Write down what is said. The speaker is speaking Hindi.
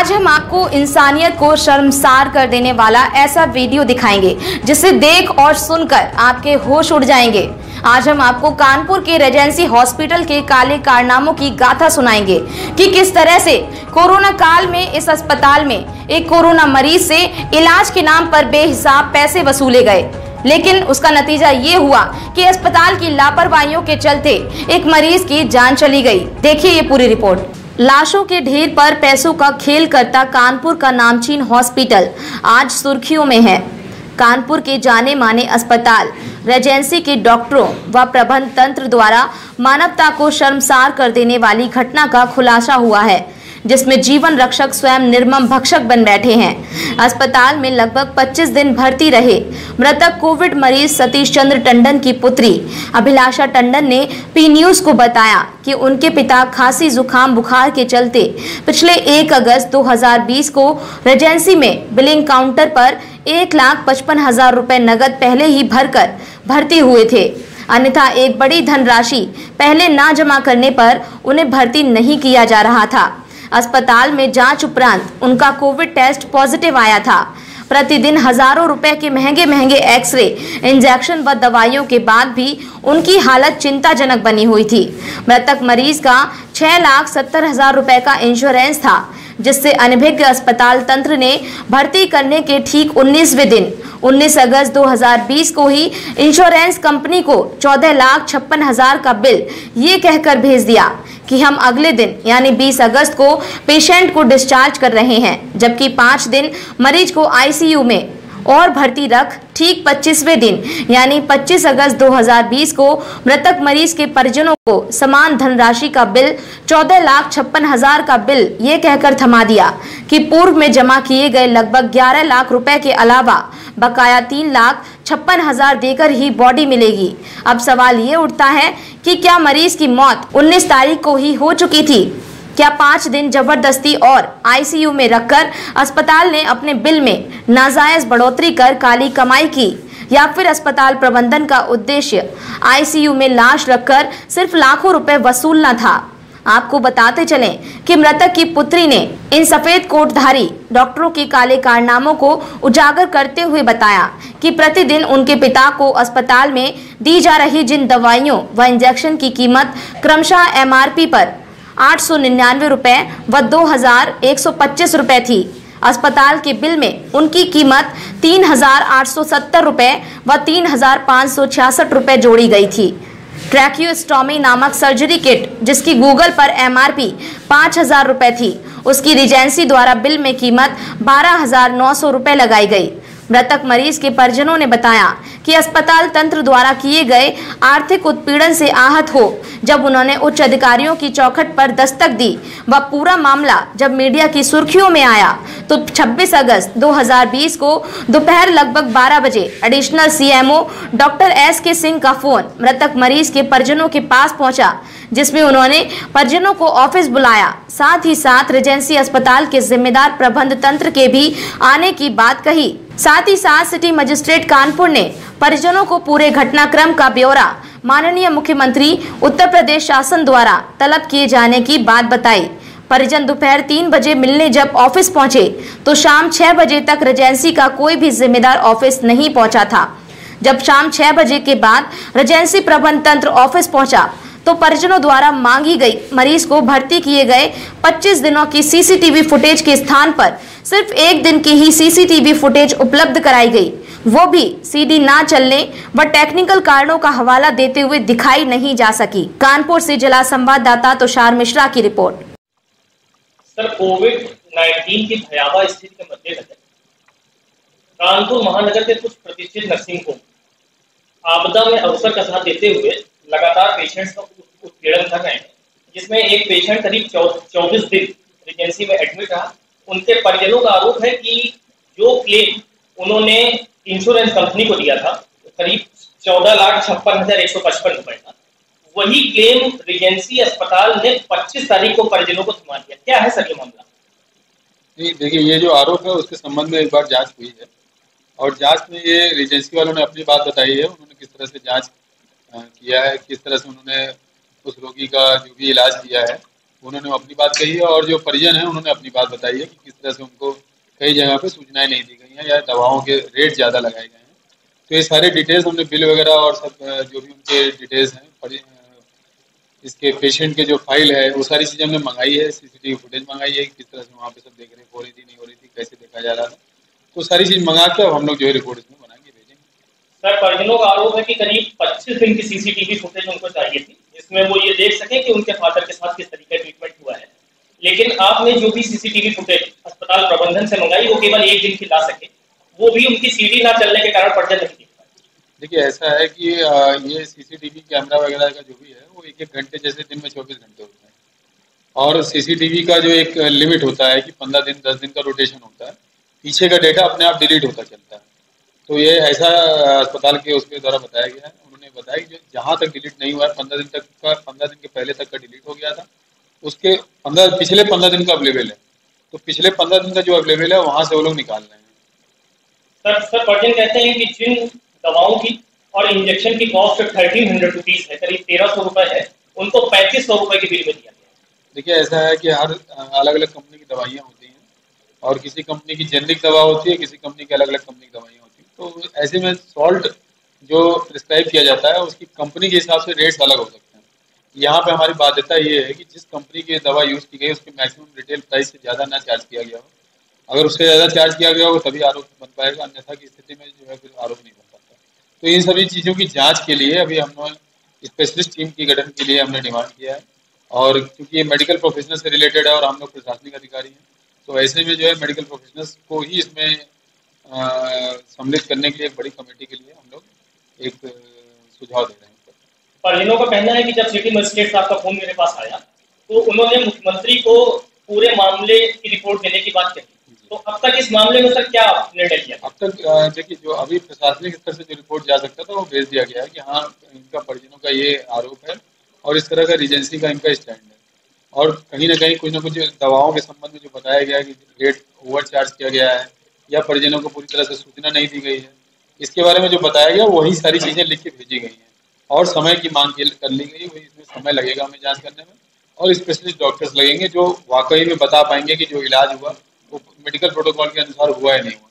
आज हम आपको इंसानियत को शर्मसार कर देने वाला ऐसा वीडियो दिखाएंगे जिसे देख और सुनकर आपके होश उड़ जाएंगे। आज हम आपको कानपुर के रेजेंसी हॉस्पिटल के काले कारनामों की गाथा सुनाएंगे कि किस तरह से कोरोना काल में इस अस्पताल में एक कोरोना मरीज से इलाज के नाम पर बेहिसाब पैसे वसूले गए, लेकिन उसका नतीजा ये हुआ कि अस्पताल की लापरवाहियों के चलते एक मरीज की जान चली गई। देखिए ये पूरी रिपोर्ट। लाशों के ढेर पर पैसों का खेल करता कानपुर का नामचीन हॉस्पिटल आज सुर्खियों में है। कानपुर के जाने माने अस्पताल रेजेंसी के डॉक्टरों व प्रबंध तंत्र द्वारा मानवता को शर्मसार कर देने वाली घटना का खुलासा हुआ है, जिसमें जीवन रक्षक स्वयं निर्मम भक्षक बन बैठे हैं। अस्पताल में लगभग 25 दिन भर्ती रहे मृतक कोविड मरीज सतीश चंद्र टंडन की पुत्री अभिलाषा टंडन ने पी न्यूज को बताया कि उनके पिता खांसी जुकाम बुखार के चलते पिछले 1 अगस्त 2020 को रेजेंसी में बिलिंग काउंटर पर 1,55,000 रुपए नगद पहले ही भरकर भर्ती हुए थे, अन्यथा एक बड़ी धनराशि पहले ना जमा करने पर उन्हें भर्ती नहीं किया जा रहा था। अस्पताल में जांच उपरांत उनका कोविड टेस्ट पॉजिटिव आया था। प्रतिदिन हजारों रुपए के महंगे एक्सरे, इंजेक्शन व दवाइयों के बाद भी उनकी हालत चिंताजनक बनी हुई थी। मृतक मरीज का 6,70,000 रुपए का इंश्योरेंस था, जिससे अनभिज्ञ अस्पताल तंत्र ने भर्ती करने के ठीक 19वें दिन 19 अगस्त 2020 को ही इंश्योरेंस कंपनी को 14,56,000 का बिल ये कहकर भेज दिया कि हम अगले दिन यानी 20 अगस्त को पेशेंट को डिस्चार्ज कर रहे हैं, जबकि 5 दिन मरीज को आईसीयू में और भर्ती रख ठीक 25वें दिन यानी 25 अगस्त 2020 को मृतक मरीज के परिजनों को समान धनराशि का बिल 14,56,000 का बिल ये कहकर थमा दिया कि पूर्व में जमा किए गए लगभग 11 लाख रुपए के अलावा बकाया 3,56,000 देकर ही बॉडी मिलेगी। अब सवाल ये उठता है कि क्या मरीज की मौत 19 तारीख को ही हो चुकी थी? क्या 5 दिन जबरदस्ती और आईसीयू में रखकर अस्पताल ने अपने बिल में नाजायज बढ़ोतरी कर काली कमाई की, या फिर अस्पताल प्रबंधन का उद्देश्य आईसीयू में लाश रखकर सिर्फ लाखों रुपए वसूलना था? आपको बताते चलें कि मृतक की पुत्री ने इन सफेद कोटधारी डॉक्टरों के काले कारनामों को उजागर करते हुए बताया कि प्रतिदिन उनके पिता को अस्पताल में दी जा रही जिन दवाइयों व इंजेक्शन की कीमत क्रमशः एमआरपी पर 899 रुपए व 2,125 रुपए थी, अस्पताल के बिल में उनकी कीमत 3,870 रुपए व 3,566 रुपए जोड़ी गई थी। ट्रैकियोस्टोमी नामक सर्जरी किट, जिसकी गूगल पर एमआरपी 5,000 रुपए थी, उसकी रेजेंसी द्वारा बिल में कीमत 12,900 रुपए लगाई गई। मृतक मरीज के परिजनों ने बताया कि अस्पताल तंत्र द्वारा किए गए आर्थिक उत्पीड़न से आहत हो जब उन्होंने उच्च अधिकारियों की चौखट पर दस्तक दी व पूरा मामला जब मीडिया की सुर्खियों में आया तो 26 अगस्त 2020 को दोपहर लगभग 12 बजे additional CMO doctor S K. Singh का फोन मृतक मरीज के परिजनों के पास पहुंचा, जिसमें उन्होंने परिजनों को ऑफिस बुलाया, साथ ही साथ रेजेंसी अस्पताल के जिम्मेदार प्रबंध तंत्र के भी आने की बात कही। साथ ही साथ सिटी मजिस्ट्रेट कानपुर ने परिजनों को पूरे घटनाक्रम का ब्यौरा माननीय मुख्यमंत्री उत्तर प्रदेश शासन द्वारा तलब किए जाने की बात बताई। परिजन दोपहर 3 बजे मिलने जब ऑफिस पहुंचे तो शाम 6 बजे तक रेजेंसी का कोई भी जिम्मेदार ऑफिस नहीं पहुंचा था। जब शाम 6 बजे के बाद रेजेंसी प्रबंध तंत्र ऑफिस पहुंचा तो परिजनों द्वारा मांगी गई मरीज को भर्ती किए गए 25 दिनों की सीसीटीवी फुटेज के स्थान पर सिर्फ 1 दिन की ही सीसीटीवी फुटेज उपलब्ध कराई गई, वो भी सीडी ना चलने व टेक्निकल कारणों का हवाला देते हुए दिखाई नहीं जा सकी। कानपुर से जिला संवाददाता तुषार मिश्रा की रिपोर्ट। सर, कोविड-19 की भयावह स्थिति के मद्देनजर कानपुर महानगर के कुछ प्रतिष्ठित नर्सिंग होम आपदा में अवसर का साथ देते हुए लगातार पेशेंट्स का उत्पीड़न कर रहे हैं, जिसमें एक पेशेंट करीब 24 दिन रेजेंसी में एडमिट रहा। उनके परिजनों का आरोप है कि जो क्लेम उन्होंने इंश्योरेंस कंपनी को दिया था करीब 14,56,155 रुपए का, वही क्लेम रेजेंसी अस्पताल ने 25 तारीख को परिजनों को थमा दिया। क्या है सर ये मामला? नहीं, देखिए, ये जो आरोप है उसके संबंध में एक बार जांच हुई है और जांच में ये रेजेंसी वालों ने अपनी बात बताई है। उन्होंने किस तरह से जांच किया है, किस तरह से उन्होंने उस रोगी का जो भी इलाज किया है उन्होंने अपनी बात कही है और जो परिजन है उन्होंने अपनी बात बताई है कि किस तरह से उनको कई जगह पे सूचनाएं नहीं दी गई हैं या दवाओं के रेट ज़्यादा लगाए गए हैं। तो ये सारे डिटेल्स हमने बिल वगैरह और सब जो भी उनके डिटेल्स हैं इसके पेशेंट के जो फाइल है वो सारी चीज़ें हमने मंगाई है, सीसीटीवी फुटेज मंगाई है, किस तरह से वहाँ पे सब देख रेख हो रही थी नहीं हो रही थी, कैसे देखा जा रहा था, तो सारी चीज़ मंगा के अब हम लोग जो है रिपोर्ट इसमें बना के भेजेंगे। सर, परिजनों का आरोप है कि करीब 25 दिन की सीसीटीवी फुटेज उनको चाहिए थी जिसमें वो ये देख सके कि उनके फादर के साथ किस तरीके का ट्रीटमेंट हुआ है, लेकिन आपने जो भी सीसीटीवी फुटेज अस्पताल प्रबंधन से मंगाई वो केवल 1 दिन की ला सके, वो भी उनकी सीडी ना चलने के कारण परिजन नहीं देख पाए। देखिए ऐसा है कि ये सीसीटीवी कैमरा वगैरह का जो भी है वो 1-1 घंटे जैसे दिन में 24 घंटे होता है और सीसीटीवी का जो एक लिमिट होता है कि 15 दिन 10 दिन का रोटेशन होता है, पीछे का डेटा अपने आप डिलीट होता चलता है। तो ये ऐसा अस्पताल के उसके द्वारा बताया गया है, उन्होंने बताया कि जहाँ तक डिलीट नहीं हुआ है 15 दिन तक का, 15 दिन के पहले तक का डिलीट हो गया था, उसके पिछले 15 दिन का अवेलेबल है, तो पिछले 15 दिन का जो अवेलेबल है वहाँ से वो लोग निकाल रहे हैं। सर परिजन कहते हैं कि जिन दवाओं की और इंजेक्शन की कॉस्ट 1300 रुपीज है, करीब 1300 रुपए है, उनको 3500 रुपए के बिल में दिया गया। देखिए ऐसा है कि हर अलग अलग कंपनी की दवाइयाँ होती हैं और किसी कंपनी की जेनरिक दवा होती है, किसी कंपनी की अलग अलग कंपनी की दवाइयाँ होती हैं, तो ऐसे में सॉल्ट जो प्रिस्क्राइब किया जाता है उसकी कंपनी के हिसाब से रेट्स अलग हो सकते हैं। यहाँ पे हमारी बाध्यता ये है कि जिस कंपनी की दवा यूज़ की गई उसके मैक्सिमम रिटेल प्राइस से ज़्यादा ना चार्ज किया गया हो, अगर उससे ज़्यादा चार्ज किया गया हो तभी आरोप बन पाएगा, अन्यथा की स्थिति में जो है फिर आरोप नहीं बन पाता। तो इन सभी चीज़ों की जांच के लिए अभी हमने स्पेशलिस्ट टीम की गठन के लिए हमने डिमांड किया है और क्योंकि ये मेडिकल प्रोफेशनल से रिलेटेड है और हम लोग प्रशासनिक अधिकारी हैं, तो ऐसे में जो है मेडिकल प्रोफेशनल्स को ही इसमें सम्मिलित करने के लिए एक बड़ी कमेटी के लिए हम लोग एक सुझाव दे रहे हैं। परिजनों का कहना है कि जब सिटी मजिस्ट्रेट साहब का फोन मेरे पास आया तो उन्होंने मुख्यमंत्री को पूरे मामले की रिपोर्ट देने की बात कही, तो अब तक इस मामले में सर क्या निर्णय लिया? अब तक देखिए जो अभी प्रशासनिक स्तर से जो रिपोर्ट जा सकता था वो भेज दिया गया है कि हाँ इनका परिजनों का ये आरोप है और इस तरह का रीजेंसी का इनका स्टैंड है और कहीं ना कहीं कुछ ना कुछ दवाओं के संबंध में जो बताया गया है कि रेट ओवर चार्ज किया गया है या परिजनों को पूरी तरह से सूचना नहीं दी गई है, इसके बारे में जो बताया गया वही सारी चीज़ें लिख के भेजी गई हैं और समय की मांग कर ली गई, वही इसमें समय लगेगा हमें जांच करने में और स्पेशलिस्ट डॉक्टर्स लगेंगे जो वाकई में बता पाएंगे कि जो इलाज हुआ वो मेडिकल प्रोटोकॉल के अनुसार हुआ या नहीं हुआ।